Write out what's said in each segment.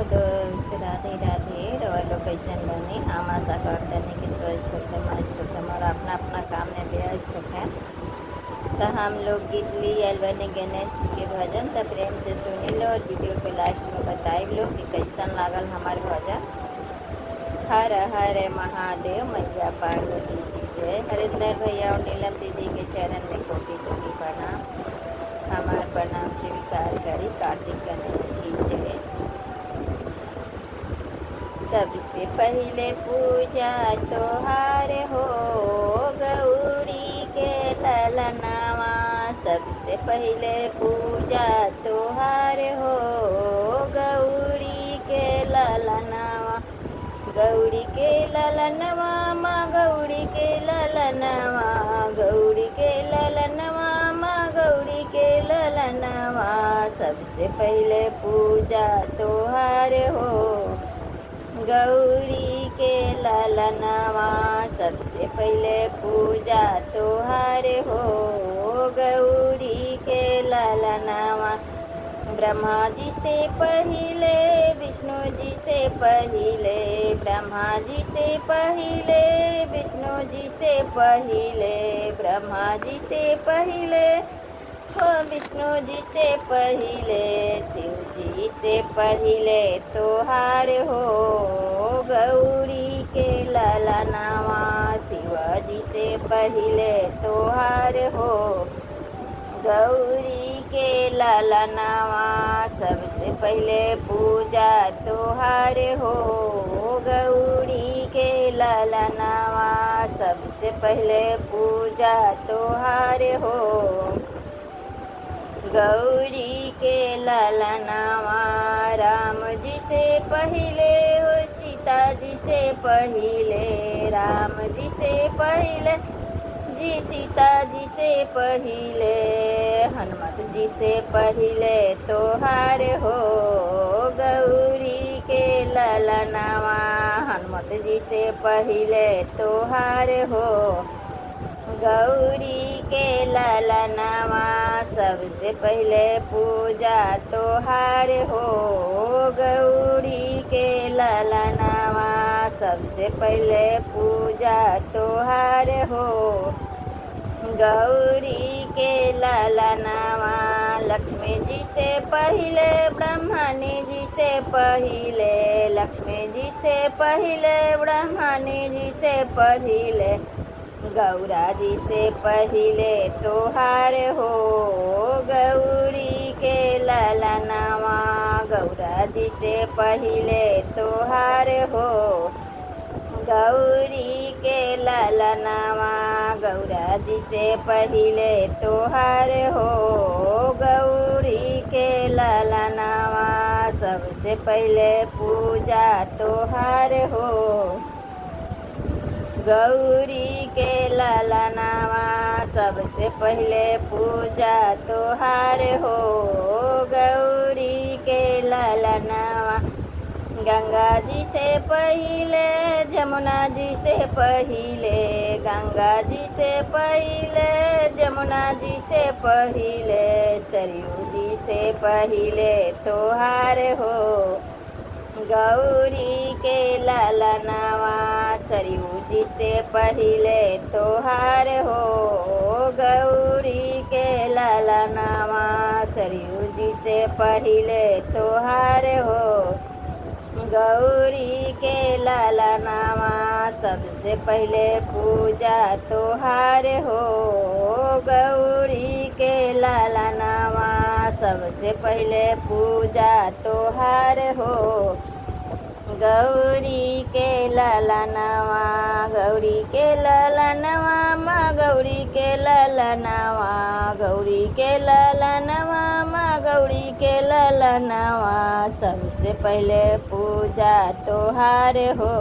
दोस्त, राधे राधे। रवा लोग कैसन बनी? हम आशा करते हैं कि स्वस्थ होते, मस्त होते और अपना अपना काम में व्यस्त होते। तो हम लोग गीत ली आयल बने गणेश जी के भजन। तो प्रेम से सुनी लो और वीडियो के लास्ट में बताई लो कि कैसन लागल हमार भजन। हर हर महादेव, मैया पार्वती की जय। हरिंदर भैया और नीलम दीदी के चरण में कोटि कोटि प्रणाम। हमार प्रणाम स्वीकार करी। कार्तिक गणेश की जय। सबसे पहले पूजा तोहार हो गौरी के ललनावा। सबसे पहले पूजा तोहार हो गौरी के ललनावा। गौरी के ललनवा माँ, गौरी के ललनवा, गौरी के ललनवा माँ, गौरी के ललनवा। सबसे पहले पूजा तोहार हो गौरी के ललनवा। सबसे पहले पूजा तोहार हो गौरी के ललनवा। ब्रह्मा जी से पहिले, विष्णु जी से पहिले, ब्रह्मा जी से पहिले, विष्णु जी से पहिले, ब्रह्मा जी से पहिले हो विष्णु जी से पहिले, शिव जी से पहिले तोहार हो गौरी के ललनावा। शिव जी से पहिले तोहार हो गौरी के ललनावा। सबसे पहले पूजा तोहार हो गौरी के ललनावा। सबसे पहले पूजा तोहार हो गौरी के ललनावा। राम जी से पहिले हो सीता जी से पहिले, राम जी से पहिले जी सीता जी से पहिले, हनुमत जी से पहिले तोहार हो गौरी के ललनावा। हनुमत जी से पहिले तोहार हो गौरी के ललनावा। सबसे पहले पूजा तोहार हो गौरी के ललनावा। सबसे पहले पूजा तोहार हो गौरी के ललनावा। लक्ष्मी जी से पहिले, ब्रह्मणी जी से पहिले, लक्ष्मी जी से पहिले, ब्रह्मणी जी से पहिले, गौरा जी से पहिले तोहार हो गौरी के ललनावा। गौरा जी से पहिले तोहार हो गौरी के ललनावा। गौरा जी से पहिले तोहार हो गौरी के ललनावा। सबसे पहले पूजा तोहार हो गौरी के ललनावा। सबसे पहले पूजा तोहार हो गौरी के ललनावा। गंगा जी से पहिले, जमुना जी से पहिले, गंगा जी से पहिले, जमुना जी से पहिले, सरयू जी से पहिले तोहार हो गौरी के ललनावा। सरयू जी से पहिले तोहार हो गौरी के ललनावा। सरयू जी से पहिले तोहार हो गौरी के ललनावा। सबसे पहले पूजा तोहार हो गौरी के ललनावा। सबसे पहले पूजा तोहार हो गौरी के ललनावा। गौरी के ललनावा माँ, गौरी के ललनावा, गौरी के ललनावा माँ, गौरी के ललनावा। सबसे पहले पूजा तोहार हो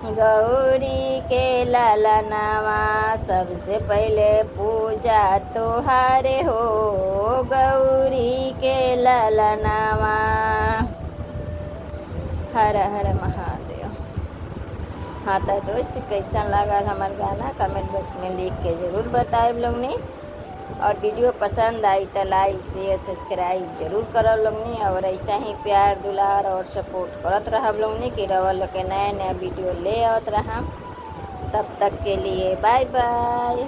गौरी के ललनावा। सबसे पहले पूजा तोहार हो गौरी के ललनावा। हर हर महादेव। हाँ तो दोस्त, कैसा लगा हमार गाना कमेंट बॉक्स में लिख के ज़रूर बताए लोग ने। और वीडियो पसंद आई तो लाइक शेयर सब्सक्राइब जरूर करब लोगनी। और ऐसा ही प्यार दुलार और सपोर्ट करत रहब लोगनी कि रवा लोग के नया नया वीडियो ले आवत रहम। तब तक के लिए बाय बाय।